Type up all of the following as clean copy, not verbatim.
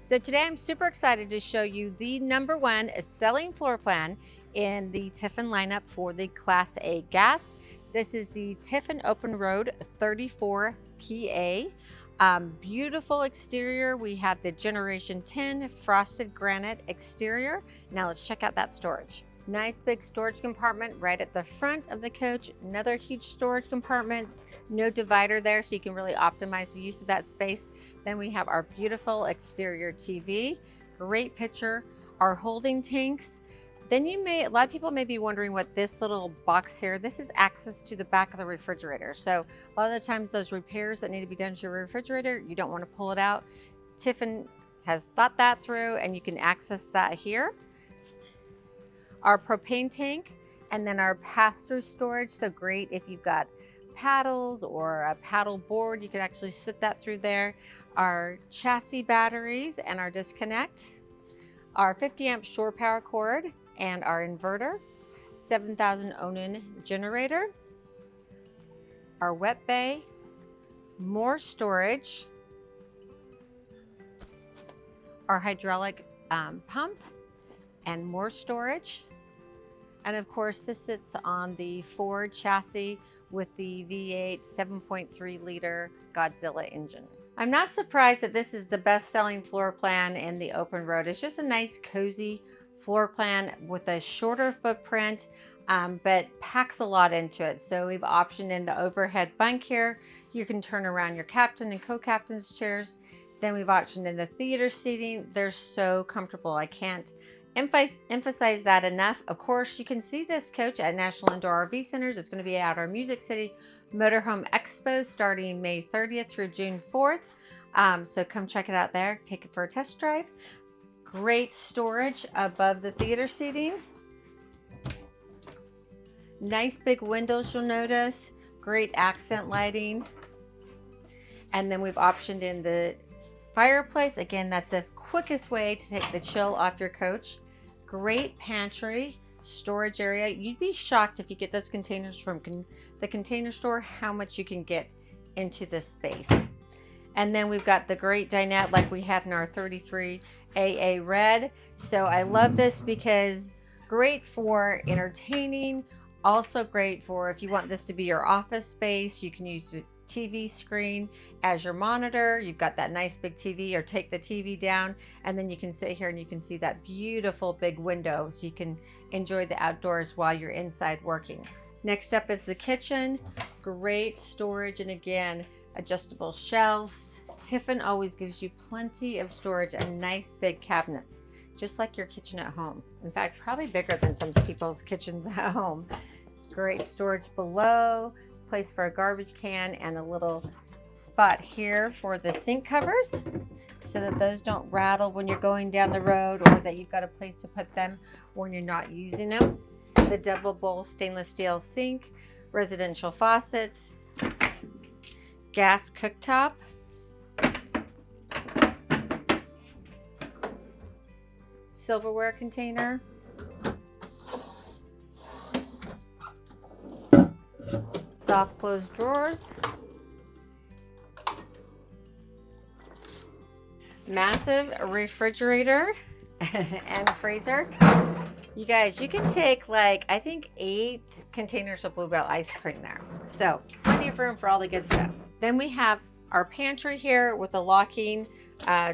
So today I'm super excited to show you the #1 selling floor plan in the Tiffin lineup for the Class A gas. This is the Tiffin Open Road 34 PA. Beautiful exterior. We have the Generation 10 frosted granite exterior. Now let's check out that storage. Nice big storage compartment right at the front of the coach. Another huge storage compartment. No divider there, so you can really optimize the use of that space. Then we have our beautiful exterior TV. Great picture. Our holding tanks. Then a lot of people may be wondering what this little box here, this is access to the back of the refrigerator. So a lot of the times those repairs that need to be done to your refrigerator, you don't want to pull it out. Tiffin has thought that through and you can access that here. Our propane tank, and then our pass-through storage. So great if you've got paddles or a paddle board, you can actually sit that through there. Our chassis batteries and our disconnect. Our 50 amp shore power cord and our inverter. 7,000 Onan generator. Our wet bay. More storage. Our hydraulic pump and more storage. And of course, this sits on the Ford chassis with the V8 7.3 liter Godzilla engine. I'm not surprised that this is the best-selling floor plan in the open road. It's just a nice, cozy floor plan with a shorter footprint, but packs a lot into it. So we've optioned in the overhead bunk here. You can turn around your captain and co-captain's chairs. Then we've optioned in the theater seating. They're so comfortable. I can't emphasize that enough. Of course, you can see this coach at National Indoor RV Centers. It's going to be at our Music City Motorhome Expo starting May 30th through June 4th. So come check it out there. Take it for a test drive. Great storage above the theater seating. Nice big windows, you'll notice. Great accent lighting. And then we've optioned in the fireplace. Again, that's the quickest way to take the chill off your coach. Great pantry, storage area. You'd be shocked if you get those containers from the Container Store, how much you can get into this space. And then we've got the great dinette like we had in our 33 AA red. So I love this because great for entertaining, also great for if you want this to be your office space. You can use the TV screen as your monitor. You've got that nice big TV, or take the TV down and then you can sit here and you can see that beautiful big window, so you can enjoy the outdoors while you're inside working. Next up is the kitchen. Great storage, and again, adjustable shelves. Tiffin always gives you plenty of storage and nice big cabinets, just like your kitchen at home. In fact, probably bigger than some people's kitchens at home. Great storage below. Place for a garbage can, and a little spot here for the sink covers so that those don't rattle when you're going down the road, or that you've got a place to put them when you're not using them. The double bowl stainless steel sink, residential faucets, gas cooktop, silverware container, soft closed drawers, massive refrigerator and freezer. You guys, you can take like, I think 8 containers of Bluebell ice cream there. So plenty of room for all the good stuff. Then we have our pantry here with a locking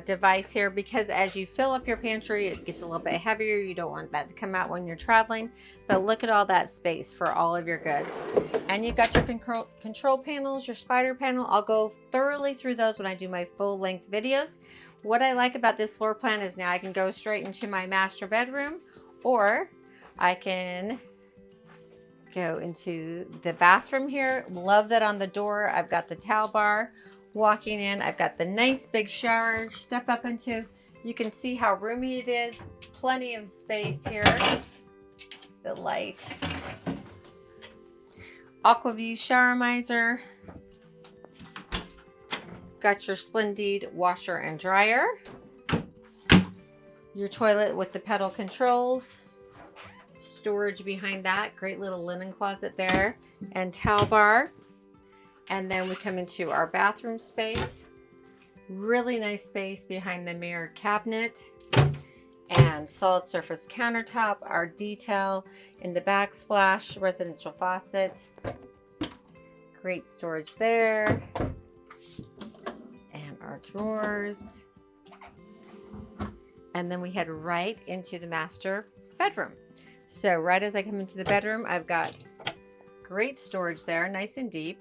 device here, because as you fill up your pantry, it gets a little bit heavier. You don't want that to come out when you're traveling, but look at all that space for all of your goods. And you've got your control panels, your spider panel. I'll go thoroughly through those when I do my full length videos. What I like about this floor plan is now I can go straight into my master bedroom, or I can go into the bathroom here. Love that on the door. I've got the towel bar. Walking in, I've got the nice big shower, step up into. You can see how roomy it is. Plenty of space here. It's the light. Aquaview shower miser. Got your Splendid washer and dryer. Your toilet with the pedal controls. Storage behind that. Great little linen closet there. And towel bar. And then we come into our bathroom space. Really nice space behind the mirror cabinet and solid surface countertop. Our detail in the backsplash, residential faucet. Great storage there. And our drawers. And then we head right into the master bedroom. So right as I come into the bedroom, I've got great storage there, nice and deep.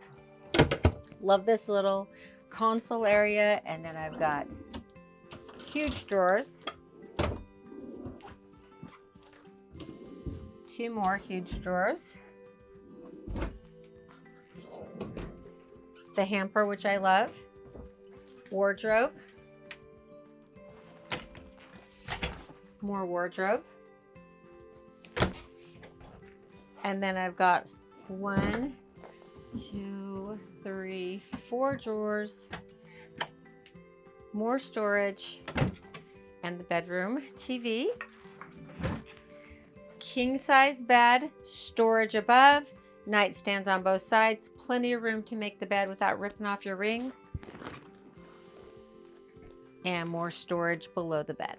Love this little console area. And then I've got huge drawers. 2 more huge drawers. The hamper, which I love. Wardrobe. More wardrobe. And then I've got 1, 2, 3, 4 drawers. More storage. And the bedroom TV. King size bed, storage above, nightstands on both sides, plenty of room to make the bed without ripping off your rings. And more storage below the bed.